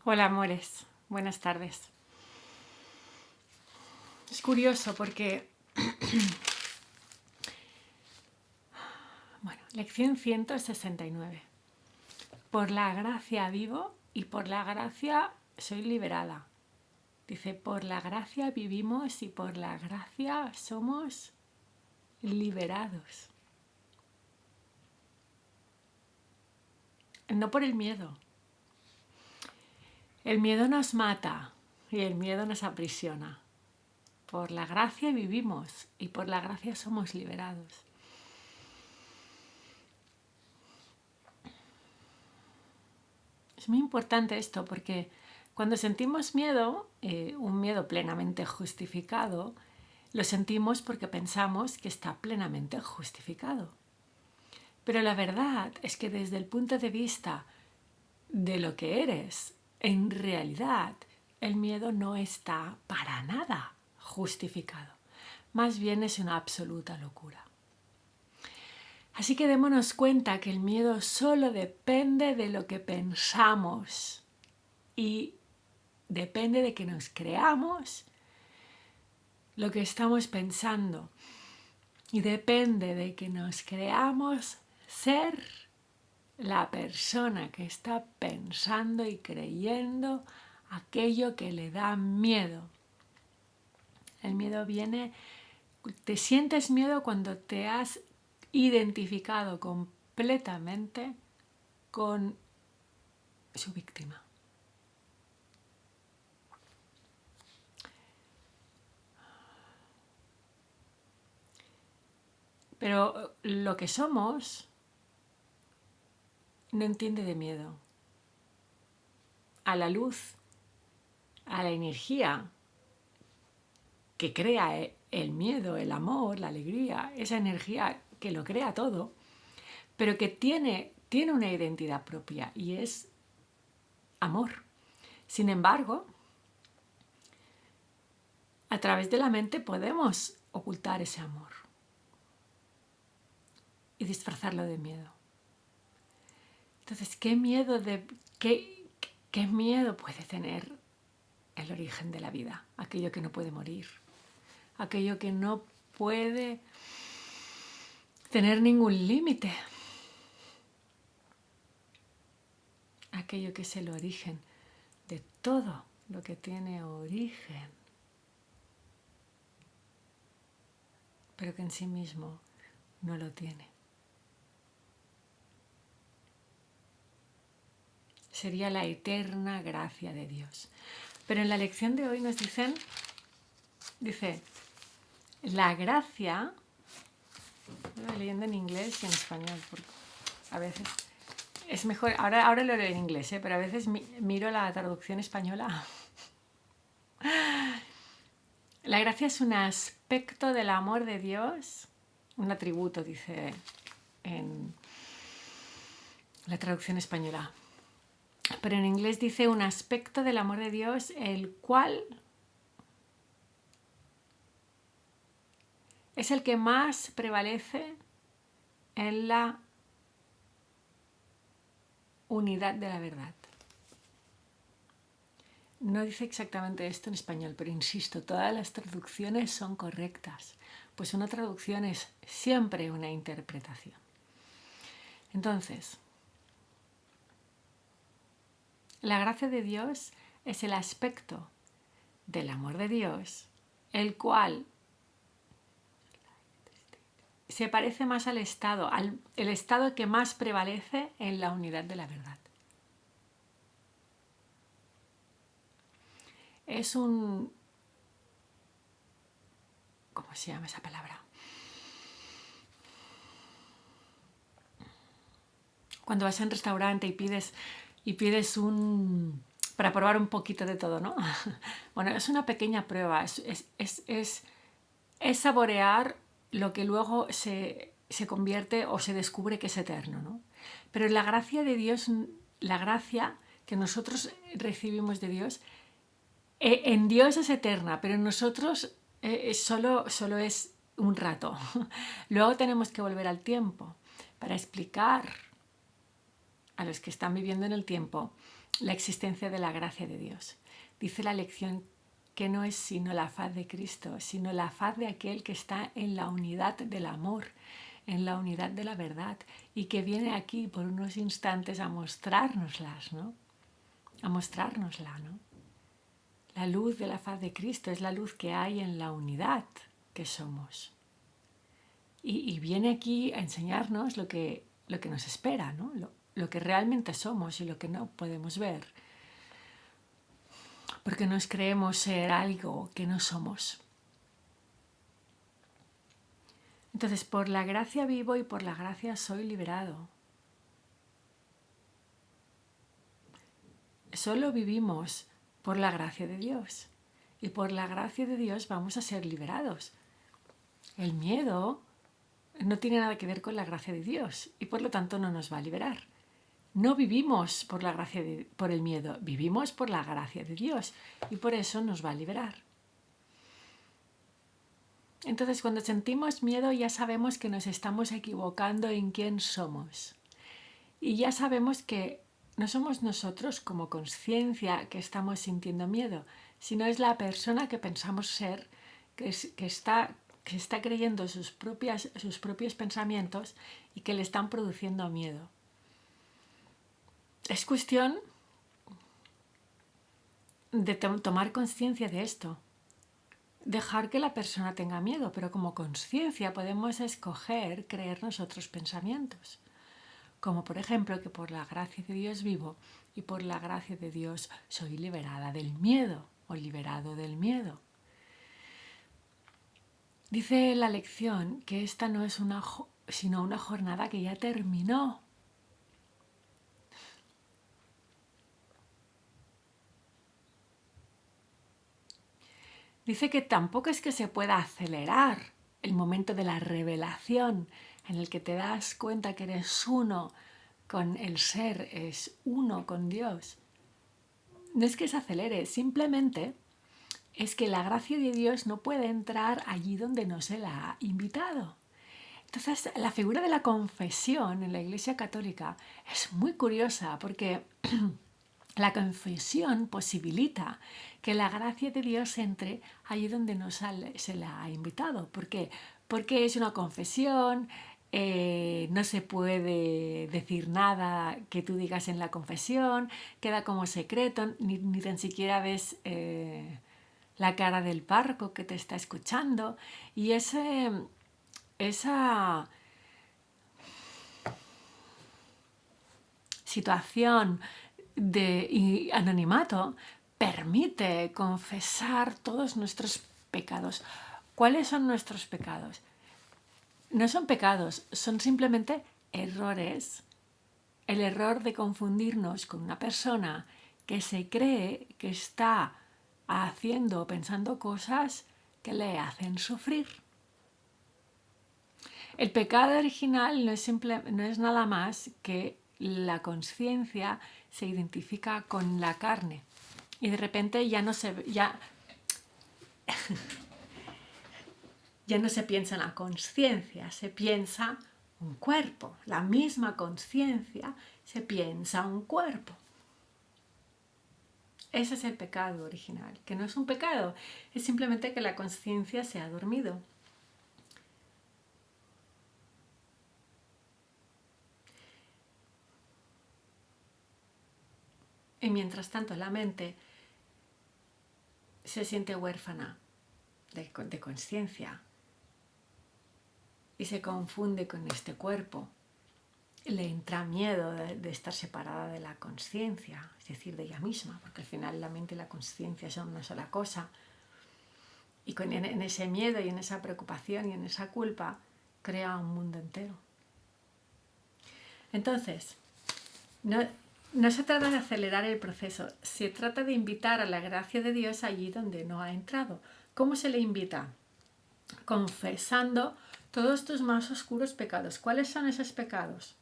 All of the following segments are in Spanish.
Hola amores, buenas tardes. Es curioso porque, lección 169. Por la gracia vivo y por la gracia soy liberada. Dice, por la gracia vivimos y por la gracia somos liberados. No por el miedo. El miedo nos mata y el miedo nos aprisiona. Por la gracia vivimos y por la gracia somos liberados. Es muy importante esto porque cuando sentimos miedo, un miedo plenamente justificado, lo sentimos porque pensamos que está plenamente justificado. Pero la verdad es que desde el punto de vista de lo que eres, en realidad el miedo no está para nada justificado. Más bien es una absoluta locura. Así que démonos cuenta que el miedo solo depende de lo que pensamos y depende de que nos creamos lo que estamos pensando y depende de que nos creamos ser la persona que está pensando y creyendo aquello que le da miedo. El miedo viene, te sientes miedo cuando te has identificado completamente con su víctima. Pero lo que somos no entiende de miedo. A la luz, a la energía que crea el miedo, el amor, la alegría, esa energía que lo crea todo, pero que tiene una identidad propia y es amor. Sin embargo, a través de la mente podemos ocultar ese amor y disfrazarlo de miedo. Entonces, ¿qué miedo puede tener el origen de la vida? Aquello que no puede morir, aquello que no puede tener ningún límite, aquello que es el origen de todo lo que tiene origen, pero que en sí mismo no lo tiene. Sería la eterna gracia de Dios. Pero en la lección de hoy nos dice, la gracia, estoy leyendo en inglés y en español, porque a veces es mejor, ahora lo leo en inglés, pero a veces miro la traducción española. La gracia es un aspecto del amor de Dios, un atributo, dice en la traducción española. Pero en inglés dice un aspecto del amor de Dios, el cual es el que más prevalece en la unidad de la verdad. No dice exactamente esto en español, pero insisto, todas las traducciones son correctas, pues una traducción es siempre una interpretación. Entonces, la gracia de Dios es el aspecto del amor de Dios, el cual se parece más al el estado que más prevalece en la unidad de la verdad. Es un... ¿Cómo se llama esa palabra? Cuando vas a un restaurante y pides para probar un poquito de todo, ¿no? Bueno, es una pequeña prueba, es saborear lo que luego se convierte o se descubre que es eterno, ¿no? Pero la gracia de Dios, la gracia que nosotros recibimos de Dios, en Dios es eterna, pero en nosotros solo es un rato. Luego tenemos que volver al tiempo para explicar a los que están viviendo en el tiempo la existencia de la gracia de Dios. Dice la lección que no es sino la faz de Cristo, sino la faz de aquel que está en la unidad del amor, en la unidad de la verdad, y que viene aquí por unos instantes a mostrárnoslas, ¿no? A mostrárnosla, ¿no? La luz de la faz de Cristo es la luz que hay en la unidad que somos. Y viene aquí a enseñarnos lo que nos espera, ¿no? Lo que realmente somos y lo que no podemos ver. Porque nos creemos ser algo que no somos. Entonces, por la gracia vivo y por la gracia soy liberado. Solo vivimos por la gracia de Dios. Y por la gracia de Dios vamos a ser liberados. El miedo no tiene nada que ver con la gracia de Dios y por lo tanto no nos va a liberar. No vivimos por por el miedo, vivimos por la gracia de Dios y por eso nos va a liberar. Entonces, cuando sentimos miedo ya sabemos que nos estamos equivocando en quién somos. Y ya sabemos que no somos nosotros como conciencia que estamos sintiendo miedo, sino es la persona que pensamos ser, que está creyendo sus propios pensamientos y que le están produciendo miedo. Es cuestión de tomar conciencia de esto. Dejar que la persona tenga miedo, pero como conciencia podemos escoger creernos otros pensamientos. Como por ejemplo que por la gracia de Dios vivo y por la gracia de Dios soy liberada del miedo o liberado del miedo. Dice la lección que esta no es sino una jornada que ya terminó. Dice que tampoco es que se pueda acelerar el momento de la revelación en el que te das cuenta que eres uno con el ser, es uno con Dios. No es que se acelere, simplemente es que la gracia de Dios no puede entrar allí donde no se la ha invitado. Entonces, la figura de la confesión en la Iglesia Católica es muy curiosa porque la confesión posibilita que la gracia de Dios entre allí donde no se la ha invitado. ¿Por qué? Porque es una confesión, no se puede decir nada que tú digas en la confesión, queda como secreto, ni tan siquiera ves la cara del párroco que te está escuchando. Y esa situación de anonimato permite confesar todos nuestros pecados. ¿Cuáles son nuestros pecados? No son pecados, son simplemente errores. El error de confundirnos con una persona que se cree que está haciendo o pensando cosas que le hacen sufrir. El pecado original no es nada más que la conciencia se identifica con la carne y de repente ya no se piensa en la conciencia, se piensa un cuerpo. La misma conciencia se piensa un cuerpo. Ese es el pecado original, que no es un pecado, es simplemente que la conciencia se ha dormido. Y mientras tanto la mente se siente huérfana de conciencia y se confunde con este cuerpo. Le entra miedo de estar separada de la conciencia, es decir, de ella misma, porque al final la mente y la conciencia son una sola cosa. Y en ese miedo y en esa preocupación y en esa culpa crea un mundo entero. Entonces, no se trata de acelerar el proceso, se trata de invitar a la gracia de Dios allí donde no ha entrado. ¿Cómo se le invita? Confesando todos tus más oscuros pecados. ¿Cuáles son esos pecados?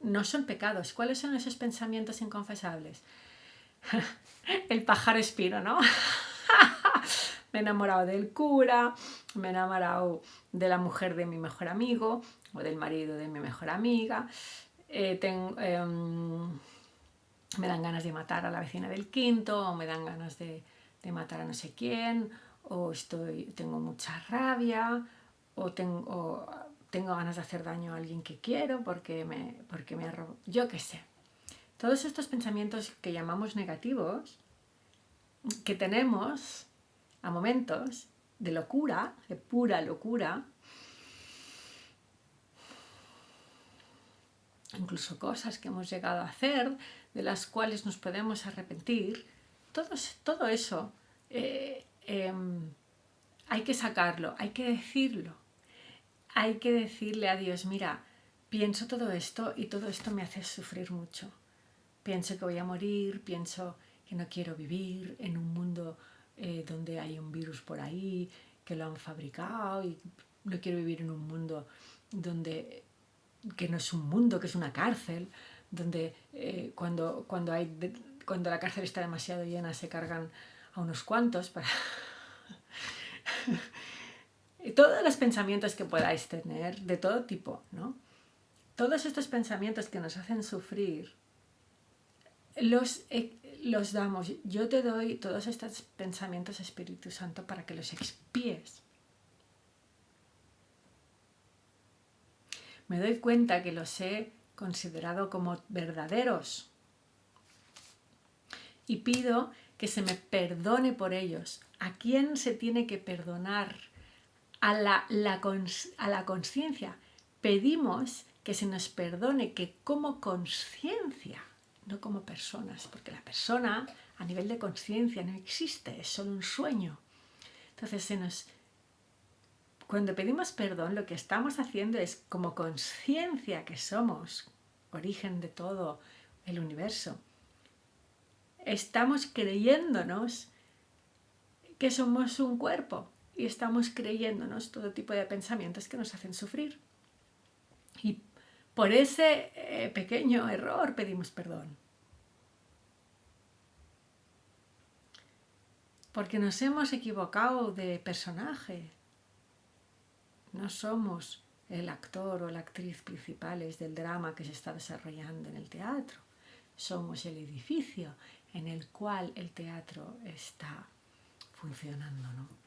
No son pecados. ¿Cuáles son esos pensamientos inconfesables? El pájaro espino, ¿no? Me he enamorado del cura, me he enamorado de la mujer de mi mejor amigo o del marido de mi mejor amiga. me dan ganas de matar a la vecina del quinto, o me dan ganas de matar a no sé quién, o tengo mucha rabia, o tengo ganas de hacer daño a alguien que quiero porque me ha robado, yo qué sé. Todos estos pensamientos que llamamos negativos, que tenemos a momentos de locura, de pura locura, incluso cosas que hemos llegado a hacer, de las cuales nos podemos arrepentir, todo eso hay que sacarlo, hay que decirlo. Hay que decirle a Dios, mira, pienso todo esto y todo esto me hace sufrir mucho. Pienso que voy a morir, pienso que no quiero vivir en un mundo donde hay un virus por ahí, que lo han fabricado, y no quiero vivir en un mundo donde que no es un mundo, que es una cárcel, donde cuando la cárcel está demasiado llena se cargan a unos cuantos para... Todos los pensamientos que podáis tener, de todo tipo, ¿no? Todos estos pensamientos que nos hacen sufrir, los damos. Yo te doy todos estos pensamientos, Espíritu Santo, para que los expíes. Me doy cuenta que los he considerado como verdaderos y pido que se me perdone por ellos. ¿A quién se tiene que perdonar? A la conciencia. Pedimos que se nos perdone, que como conciencia, no como personas, porque la persona a nivel de conciencia no existe, es solo un sueño. Entonces cuando pedimos perdón, lo que estamos haciendo es, como conciencia que somos, origen de todo el universo, estamos creyéndonos que somos un cuerpo y estamos creyéndonos todo tipo de pensamientos que nos hacen sufrir. Y por ese pequeño error pedimos perdón. Porque nos hemos equivocado de personaje. No somos el actor o la actriz principales del drama que se está desarrollando en el teatro. Somos el edificio en el cual el teatro está funcionando, ¿no?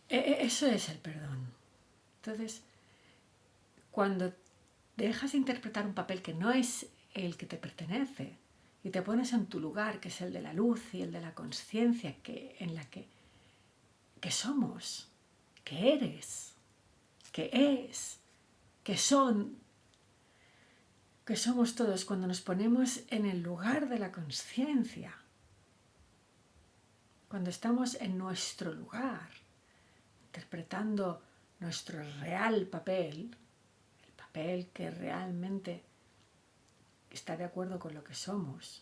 Eso es el perdón. Entonces, cuando dejas de interpretar un papel que no es el que te pertenece y te pones en tu lugar, que es el de la luz y el de la conciencia en la que somos, que eres, que es, que son, que somos todos, cuando nos ponemos en el lugar de la conciencia, cuando estamos en nuestro lugar, interpretando nuestro real papel, el papel que realmente está de acuerdo con lo que somos,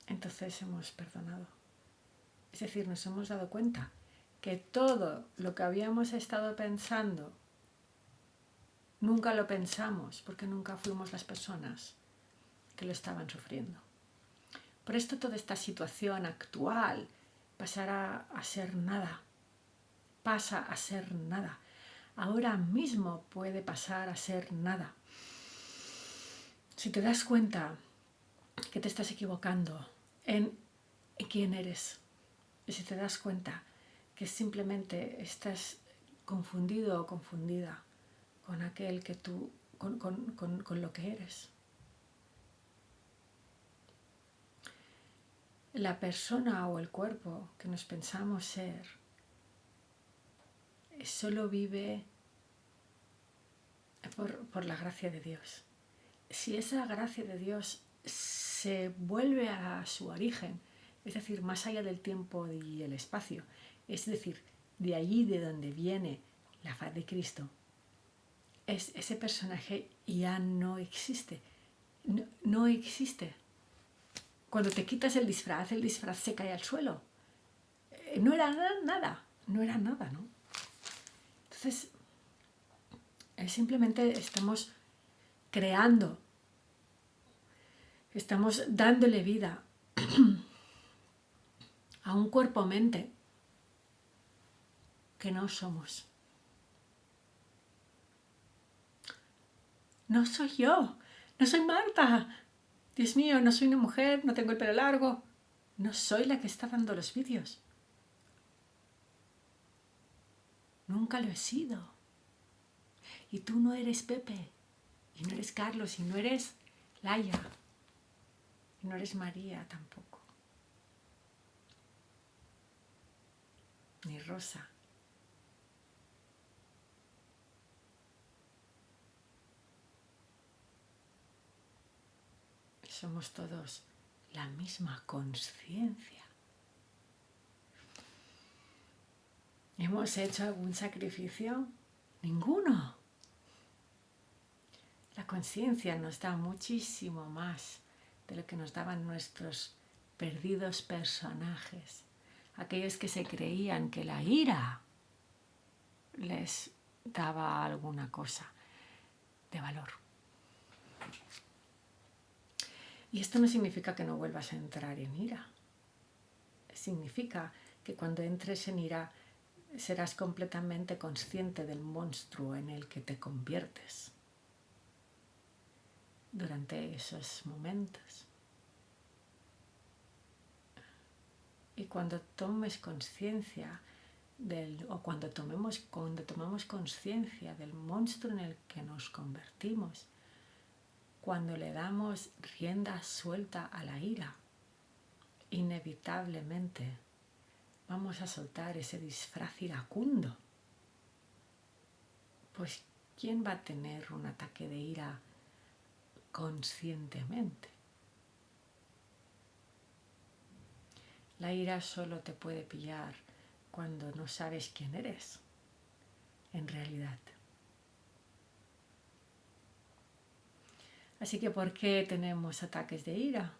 entonces hemos perdonado. Es decir, nos hemos dado cuenta que todo lo que habíamos estado pensando nunca lo pensamos porque nunca fuimos las personas que lo estaban sufriendo. Por esto toda esta situación actual pasará a ser nada. Pasa a ser nada. Ahora mismo puede pasar a ser nada. Si te das cuenta que te estás equivocando en quién eres, y si te das cuenta que simplemente estás confundido o confundida con aquel que tú, con lo que eres. La persona o el cuerpo que nos pensamos ser solo vive por la gracia de Dios. Si esa gracia de Dios se vuelve a su origen, es decir, más allá del tiempo y el espacio, es decir, de allí de donde viene la faz de Cristo, ese personaje ya no existe. No existe. Cuando te quitas el disfraz se cae al suelo. No era nada, no era nada, ¿no? Entonces, simplemente estamos creando, estamos dándole vida a un cuerpo-mente que no somos. No soy yo, no soy Marta. Dios mío, no soy una mujer, no tengo el pelo largo. No soy la que está dando los vídeos. Nunca lo he sido. Y tú no eres Pepe, y no eres Carlos, y no eres Laia, y no eres María tampoco, ni Rosa. Somos todos la misma conciencia. ¿Hemos hecho algún sacrificio? Ninguno. La conciencia nos da muchísimo más de lo que nos daban nuestros perdidos personajes, aquellos que se creían que la ira les daba alguna cosa de valor. Y esto no significa que no vuelvas a entrar en ira. Significa que cuando entres en ira serás completamente consciente del monstruo en el que te conviertes durante esos momentos. Y cuando tomes conciencia cuando tomamos conciencia del monstruo en el que nos convertimos, cuando le damos rienda suelta a la ira, inevitablemente vamos a soltar ese disfraz iracundo. Pues, ¿quién va a tener un ataque de ira conscientemente? La ira solo te puede pillar cuando no sabes quién eres, en realidad. Así que, ¿por qué tenemos ataques de ira?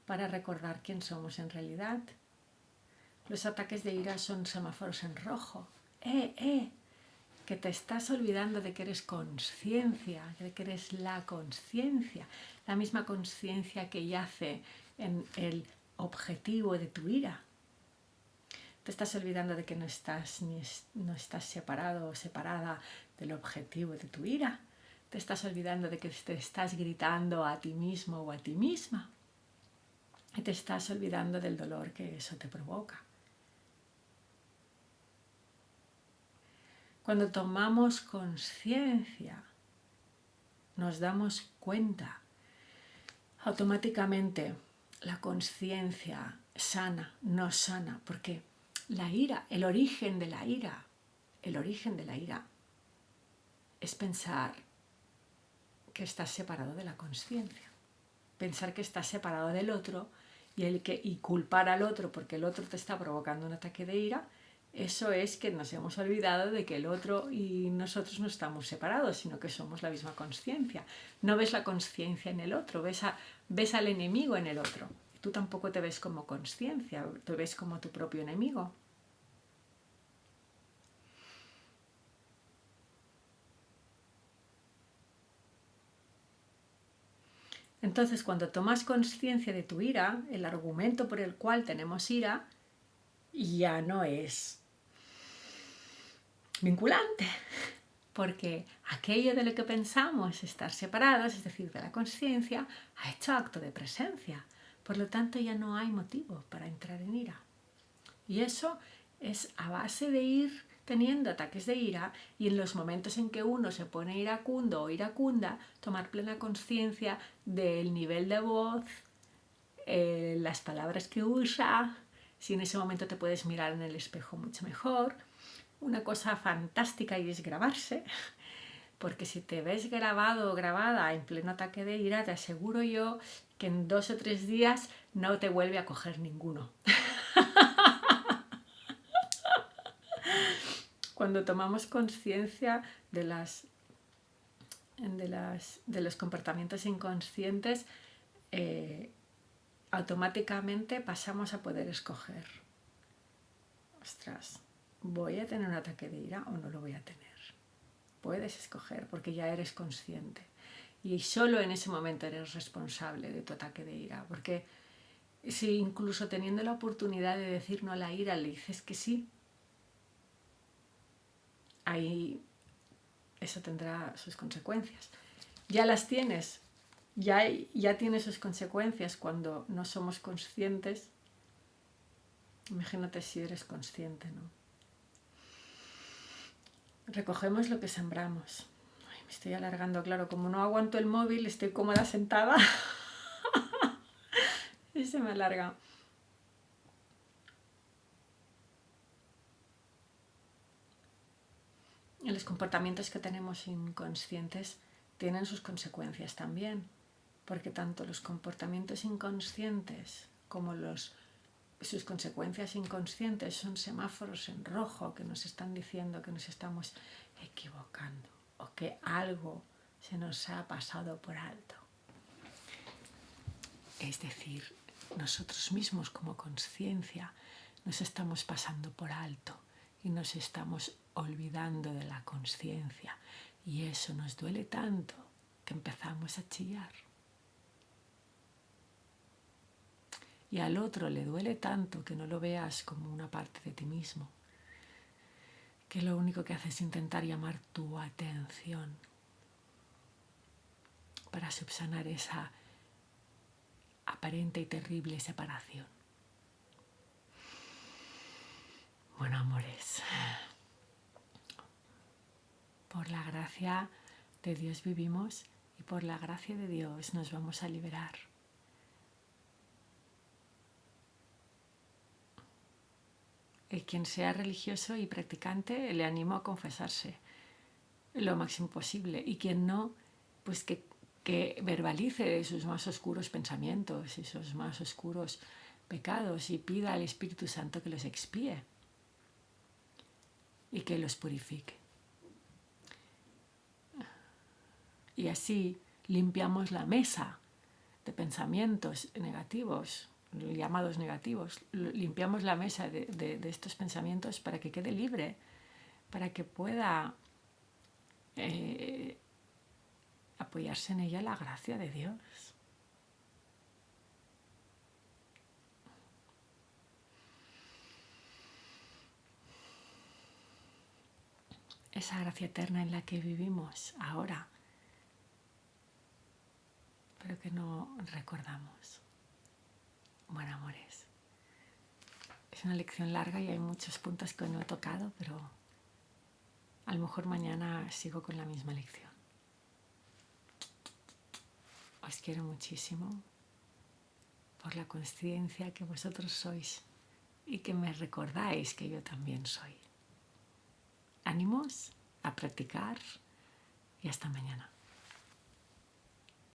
Para recordar quién somos en realidad. Los ataques de ira son semáforos en rojo. Que te estás olvidando de que eres conciencia, de que eres la conciencia, la misma conciencia que yace en el objetivo de tu ira. Te estás olvidando de que no estás separado o separada del objetivo de tu ira. Te estás olvidando de que te estás gritando a ti mismo o a ti misma. Y te estás olvidando del dolor que eso te provoca. Cuando tomamos conciencia, nos damos cuenta, automáticamente la conciencia sana, no sana, porque la ira, el origen de la ira es pensar que estás separado de la conciencia, pensar que estás separado del otro y culpar al otro porque el otro te está provocando un ataque de ira. Eso es que nos hemos olvidado de que el otro y nosotros no estamos separados, sino que somos la misma conciencia. No ves la conciencia en el otro, ves al enemigo en el otro. Tú tampoco te ves como conciencia, te ves como tu propio enemigo. Entonces, cuando tomas conciencia de tu ira, el argumento por el cual tenemos ira ya no es vinculante, porque aquello de lo que pensamos estar separados, es decir, de la conciencia, ha hecho acto de presencia. Por lo tanto, ya no hay motivo para entrar en ira. Y eso es a base de ir teniendo ataques de ira y en los momentos en que uno se pone iracundo o iracunda, tomar plena conciencia del nivel de voz, las palabras que usa, si en ese momento te puedes mirar en el espejo mucho mejor. Una cosa fantástica y es grabarse, porque si te ves grabado o grabada en pleno ataque de ira, te aseguro yo que en 2 o 3 días no te vuelve a coger ninguno. Cuando tomamos conciencia de los comportamientos inconscientes, automáticamente pasamos a poder escoger. Ostras, ¿voy a tener un ataque de ira o no lo voy a tener? Puedes escoger porque ya eres consciente. Y solo en ese momento eres responsable de tu ataque de ira. Porque si incluso teniendo la oportunidad de decir no a la ira le dices que sí, ahí eso tendrá sus consecuencias. ya las tienes, ya tiene sus consecuencias cuando no somos conscientes. Imagínate si eres consciente, ¿no? Recogemos lo que sembramos. Ay, me estoy alargando, claro, como no aguanto el móvil, estoy cómoda sentada y se me alarga. Y los comportamientos que tenemos inconscientes tienen sus consecuencias también, porque tanto los comportamientos inconscientes como sus consecuencias inconscientes son semáforos en rojo que nos están diciendo que nos estamos equivocando o que algo se nos ha pasado por alto. Es decir, nosotros mismos como conciencia nos estamos pasando por alto y nos estamos olvidando de la conciencia, y eso nos duele tanto que empezamos a chillar. Y al otro le duele tanto que no lo veas como una parte de ti mismo, que lo único que hace es intentar llamar tu atención para subsanar esa aparente y terrible separación. Bueno, amores, por la gracia de Dios vivimos y por la gracia de Dios nos vamos a liberar. Y quien sea religioso y practicante, le animo a confesarse lo máximo posible. Y quien no, pues que verbalice sus más oscuros pensamientos y sus más oscuros pecados y pida al Espíritu Santo que los expíe y que los purifique. Y así limpiamos la mesa de pensamientos negativos, llamados negativos. Limpiamos la mesa de estos pensamientos para que quede libre, para que pueda apoyarse en ella la gracia de Dios. Esa gracia eterna en la que vivimos ahora, pero que no recordamos. Bueno, amores, es una lección larga y hay muchos puntos que no he tocado, pero a lo mejor mañana sigo con la misma lección. Os quiero muchísimo por la conciencia que vosotros sois y que me recordáis que yo también soy. Ánimos a practicar y hasta mañana.